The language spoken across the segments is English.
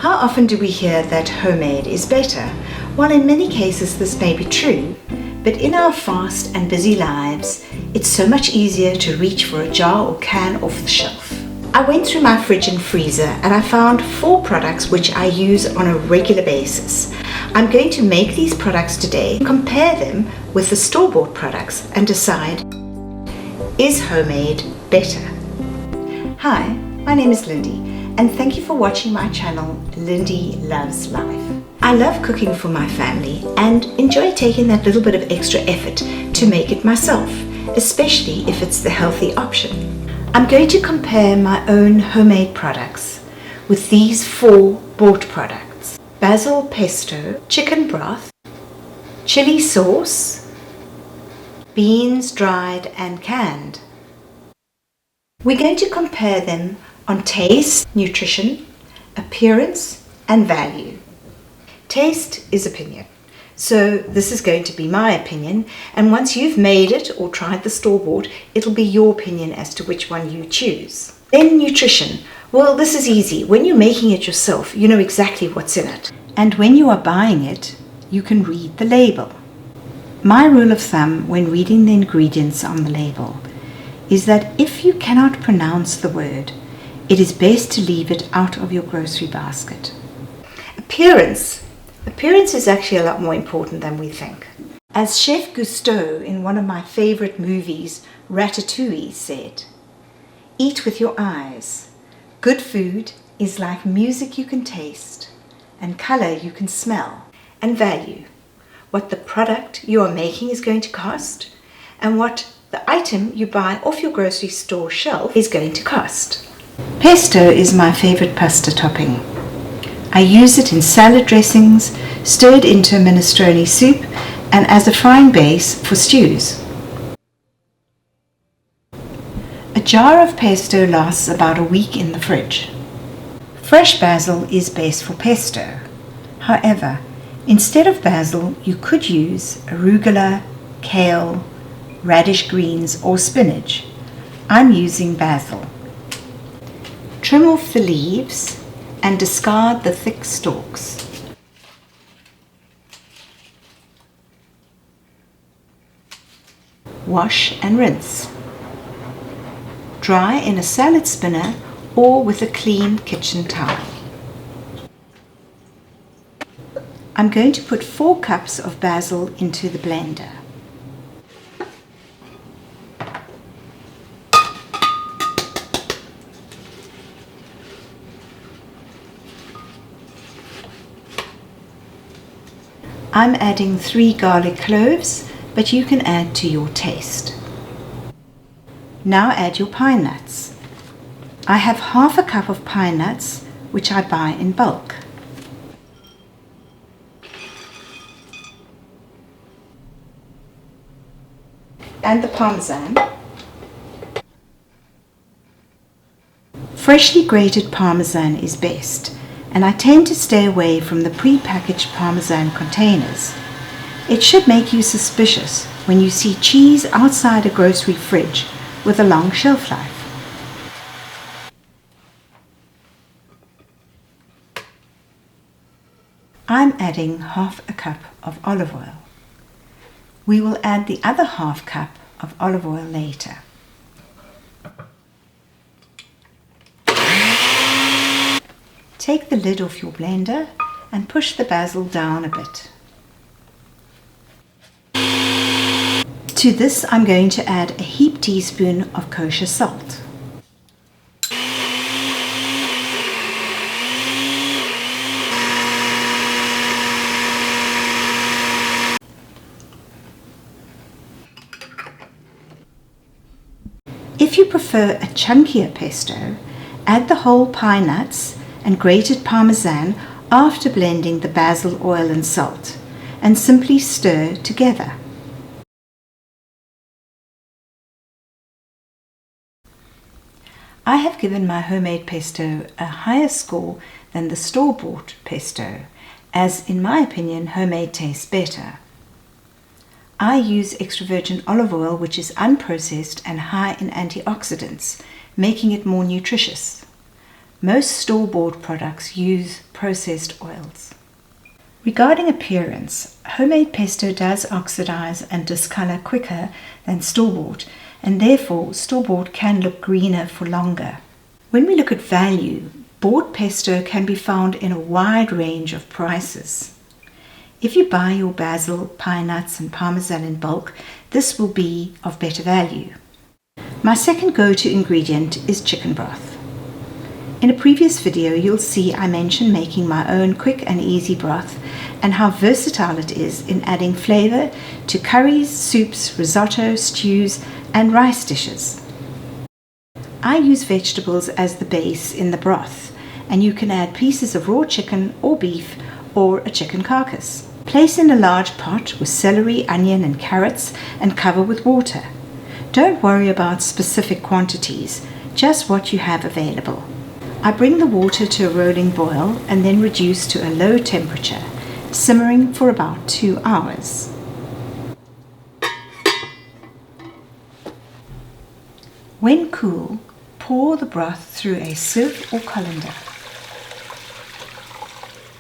How often do we hear that homemade is better? While in many cases this may be true, but in our fast and busy lives, it's so much easier to reach for a jar or can off the shelf. I went through my fridge and freezer and I found 4 products which I use on a regular basis. I'm going to make these products today, compare them with the store-bought products and decide, is homemade better? Hi, my name is Lindy and thank you for watching my channel, Lindy Loves Life. I love cooking for my family and enjoy taking that little bit of extra effort to make it myself, especially if it's the healthy option. I'm going to compare my own homemade products with these 4 bought products: basil pesto, chicken broth, chili sauce, beans dried and canned. We're going to compare them on taste, nutrition, appearance and value. Taste is opinion. So this is going to be my opinion, and once you've made it or tried the store-bought, it'll be your opinion as to which one you choose. Then nutrition. Well, this is easy. When you're making it yourself, you know exactly what's in it. And when you are buying it, you can read the label. My rule of thumb when reading the ingredients on the label is that if you cannot pronounce the word, it is best to leave it out of your grocery basket. Appearance. Appearance is actually a lot more important than we think. As Chef Gusteau in one of my favorite movies, Ratatouille, said, "Eat with your eyes. Good food is like music you can taste and color you can smell." And value. What the product you are making is going to cost and what the item you buy off your grocery store shelf is going to cost. Pesto is my favorite pasta topping. I use it in salad dressings, stirred into minestrone soup, and as a frying base for stews. A jar of pesto lasts about a week in the fridge. Fresh basil is best for pesto. However, instead of basil, you could use arugula, kale, radish greens, or spinach. I'm using basil. Trim off the leaves and discard the thick stalks. Wash and rinse. Dry in a salad spinner or with a clean kitchen towel. I'm going to put 4 cups of basil into the blender. I'm adding 3 garlic cloves, but you can add to your taste. Now add your pine nuts. I have half a cup of pine nuts, which I buy in bulk. And the parmesan. Freshly grated parmesan is best, and I tend to stay away from the pre-packaged parmesan containers. It should make you suspicious when you see cheese outside a grocery fridge with a long shelf life. I'm adding half a cup of olive oil. We will add the other half cup of olive oil later. Take the lid off your blender and push the basil down a bit. To this I'm going to add a heaped teaspoon of kosher salt. If you prefer a chunkier pesto, add the whole pine nuts and grated parmesan after blending the basil oil and salt, and simply stir together. I have given my homemade pesto a higher score than the store-bought pesto, as in my opinion homemade tastes better. I use extra virgin olive oil, which is unprocessed and high in antioxidants, making it more nutritious. Most store-bought products use processed oils. Regarding appearance, homemade pesto does oxidize and discolor quicker than store-bought, and therefore store-bought can look greener for longer. When we look at value, bought pesto can be found in a wide range of prices. If you buy your basil, pine nuts and parmesan in bulk, this will be of better value. My second go-to ingredient is chicken broth. In a previous video, you'll see I mentioned making my own quick and easy broth and how versatile it is in adding flavor to curries, soups, risotto, stews, and rice dishes. I use vegetables as the base in the broth, and you can add pieces of raw chicken or beef or a chicken carcass. Place in a large pot with celery, onion, and carrots and cover with water. Don't worry about specific quantities, just what you have available. I bring the water to a rolling boil and then reduce to a low temperature, simmering for about 2 hours. When cool, pour the broth through a sieve or colander.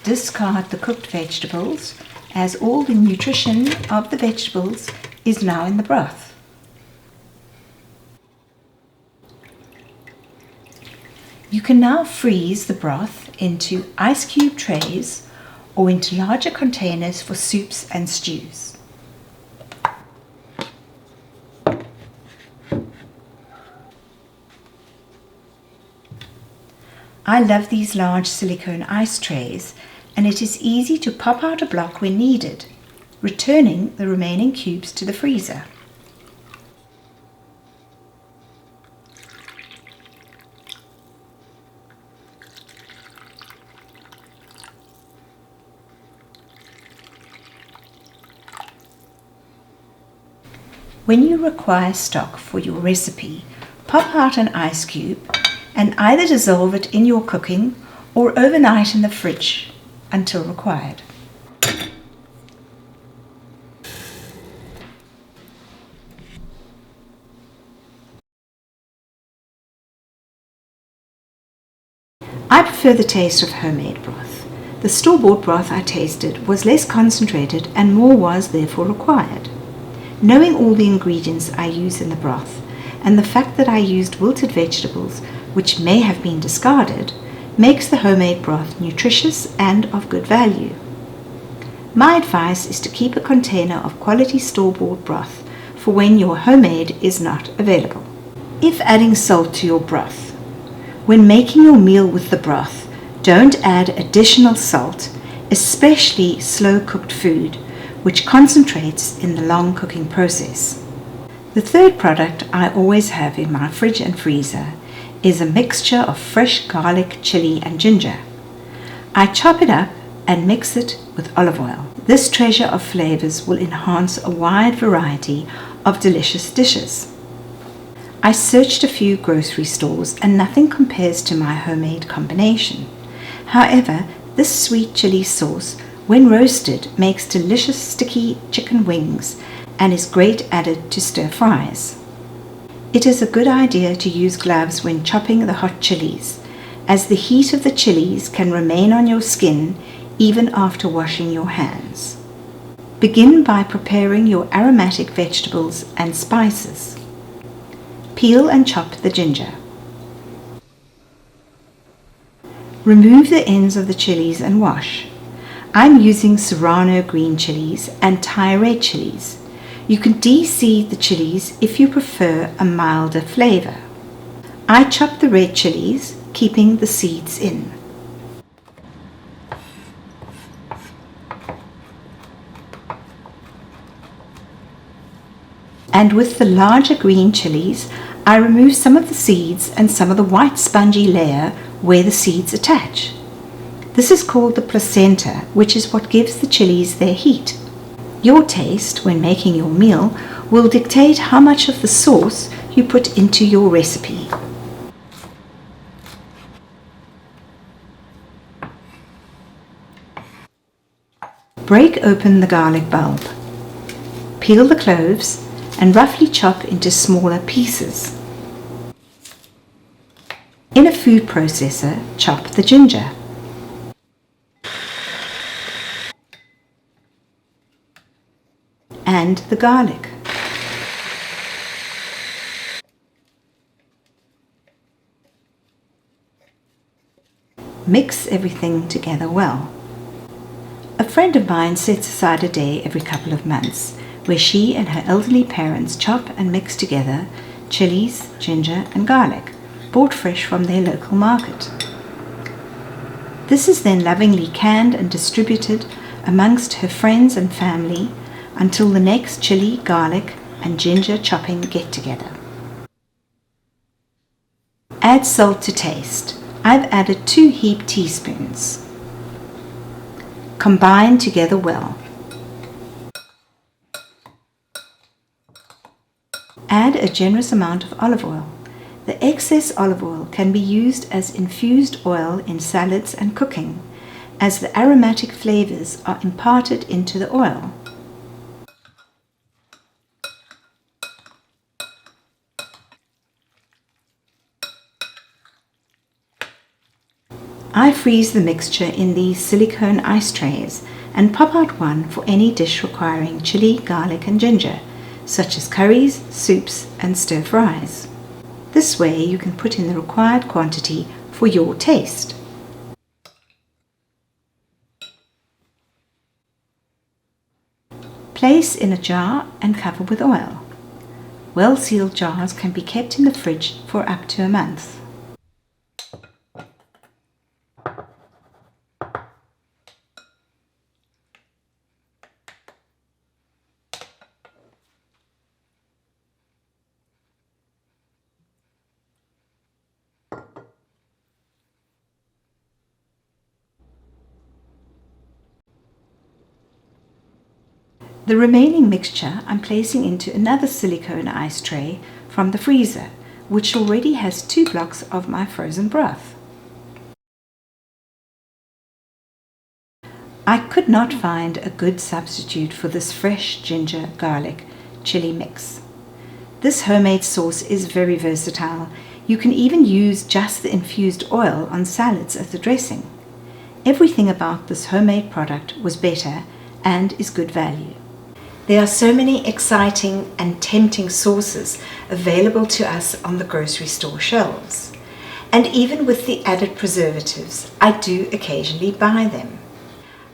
Discard the cooked vegetables, as all the nutrition of the vegetables is now in the broth. You can now freeze the broth into ice cube trays or into larger containers for soups and stews. I love these large silicone ice trays, and it is easy to pop out a block when needed, returning the remaining cubes to the freezer. When you require stock for your recipe, pop out an ice cube and either dissolve it in your cooking or overnight in the fridge until required. I prefer the taste of homemade broth. The store-bought broth I tasted was less concentrated and more was therefore required. Knowing all the ingredients I use in the broth and the fact that I used wilted vegetables which may have been discarded makes the homemade broth nutritious and of good value. My advice is to keep a container of quality store-bought broth for when your homemade is not available. If adding salt to your broth, when making your meal with the broth, don't add additional salt, especially slow-cooked food, which concentrates in the long cooking process. The third product I always have in my fridge and freezer is a mixture of fresh garlic, chili and ginger. I chop it up and mix it with olive oil. This treasure of flavors will enhance a wide variety of delicious dishes. I searched a few grocery stores and nothing compares to my homemade combination. However, this sweet chili sauce, when roasted, makes delicious sticky chicken wings and is great added to stir fries. It is a good idea to use gloves when chopping the hot chilies, as the heat of the chilies can remain on your skin even after washing your hands. Begin by preparing your aromatic vegetables and spices. Peel and chop the ginger. Remove the ends of the chilies and wash. I'm using serrano green chilies and Thai red chilies. You can de-seed the chilies if you prefer a milder flavor. I chop the red chilies, keeping the seeds in. And with the larger green chilies, I remove some of the seeds and some of the white spongy layer where the seeds attach. This is called the placenta, which is what gives the chilies their heat. Your taste when making your meal will dictate how much of the sauce you put into your recipe. Break open the garlic bulb. Peel the cloves and roughly chop into smaller pieces. In a food processor, chop the ginger. and the garlic. Mix everything together well. A friend of mine sets aside a day every couple of months where she and her elderly parents chop and mix together chilies, ginger and garlic, bought fresh from their local market. This is then lovingly canned and distributed amongst her friends and family until the next chili, garlic and ginger chopping get-together. Add salt to taste. I've added 2 heaped teaspoons. Combine together well. Add a generous amount of olive oil. The excess olive oil can be used as infused oil in salads and cooking, as the aromatic flavors are imparted into the oil. I freeze the mixture in these silicone ice trays and pop out one for any dish requiring chili, garlic and ginger, such as curries, soups and stir fries. This way you can put in the required quantity for your taste. Place in a jar and cover with oil. Well-sealed jars can be kept in the fridge for up to a month. The remaining mixture I'm placing into another silicone ice tray from the freezer, which already has 2 blocks of my frozen broth. I could not find a good substitute for this fresh ginger garlic chili mix. This homemade sauce is very versatile. You can even use just the infused oil on salads as the dressing. Everything about this homemade product was better and is good value. There are so many exciting and tempting sauces available to us on the grocery store shelves. And even with the added preservatives, I do occasionally buy them.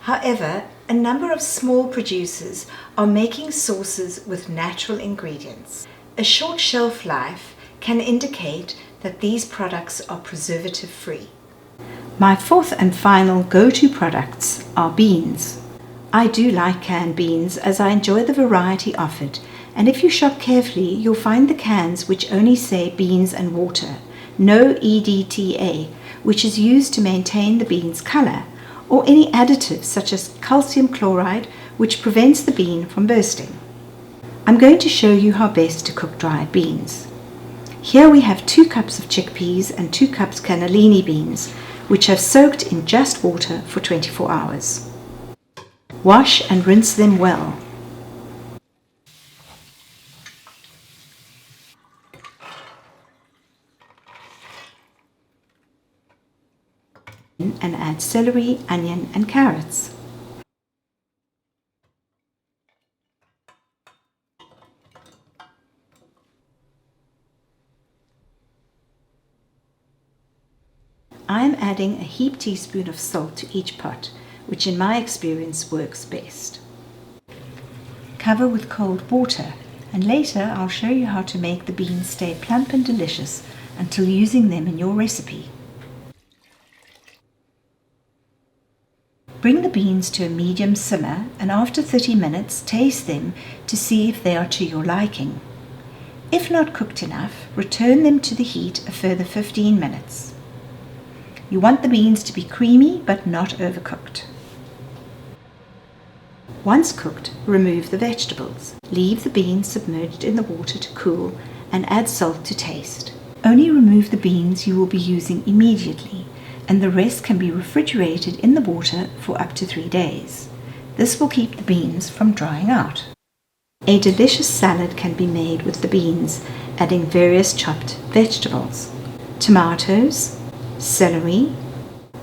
However, a number of small producers are making sauces with natural ingredients. A short shelf life can indicate that these products are preservative-free. My 4th and final go-to products are beans. I do like canned beans as I enjoy the variety offered, and if you shop carefully you'll find the cans which only say beans and water, no EDTA, which is used to maintain the bean's color, or any additives such as calcium chloride which prevents the bean from bursting. I'm going to show you how best to cook dried beans. Here we have 2 cups of chickpeas and 2 cups cannellini beans, which have soaked in just water for 24 hours. Wash and rinse them well. And add celery, onion and carrots. I am adding a heaped teaspoon of salt to each pot, which in my experience works best. Cover with cold water, and later I'll show you how to make the beans stay plump and delicious until using them in your recipe. Bring the beans to a medium simmer and after 30 minutes taste them to see if they are to your liking. If not cooked enough, return them to the heat a further 15 minutes. You want the beans to be creamy but not overcooked. Once cooked, remove the vegetables. Leave the beans submerged in the water to cool and add salt to taste. Only remove the beans you will be using immediately, and the rest can be refrigerated in the water for up to 3 days. This will keep the beans from drying out. A delicious salad can be made with the beans, adding various chopped vegetables. Tomatoes, celery,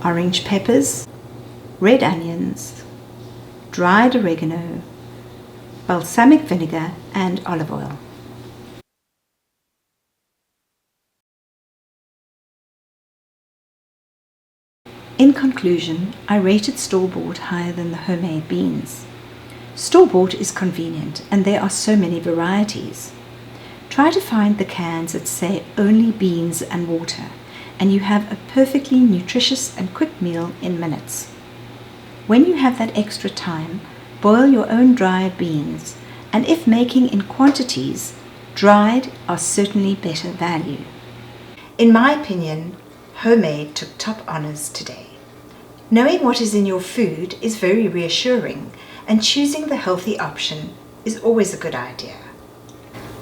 orange peppers, red onions, dried oregano, balsamic vinegar and olive oil. In conclusion, I rated store-bought higher than the homemade beans. Store-bought is convenient and there are so many varieties. Try to find the cans that say only beans and water, and you have a perfectly nutritious and quick meal in minutes. When you have that extra time, boil your own dried beans, and if making in quantities, dried are certainly better value. In my opinion, homemade took top honors today. Knowing what is in your food is very reassuring, and choosing the healthy option is always a good idea.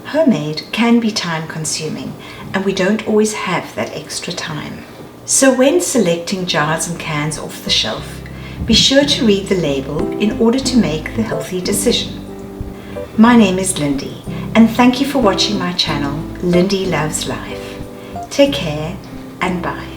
Homemade can be time-consuming, and we don't always have that extra time. So when selecting jars and cans off the shelf, be sure to read the label in order to make the healthy decision. My name is Lindy, and thank you for watching my channel, Lindy Loves Life. Take care and bye.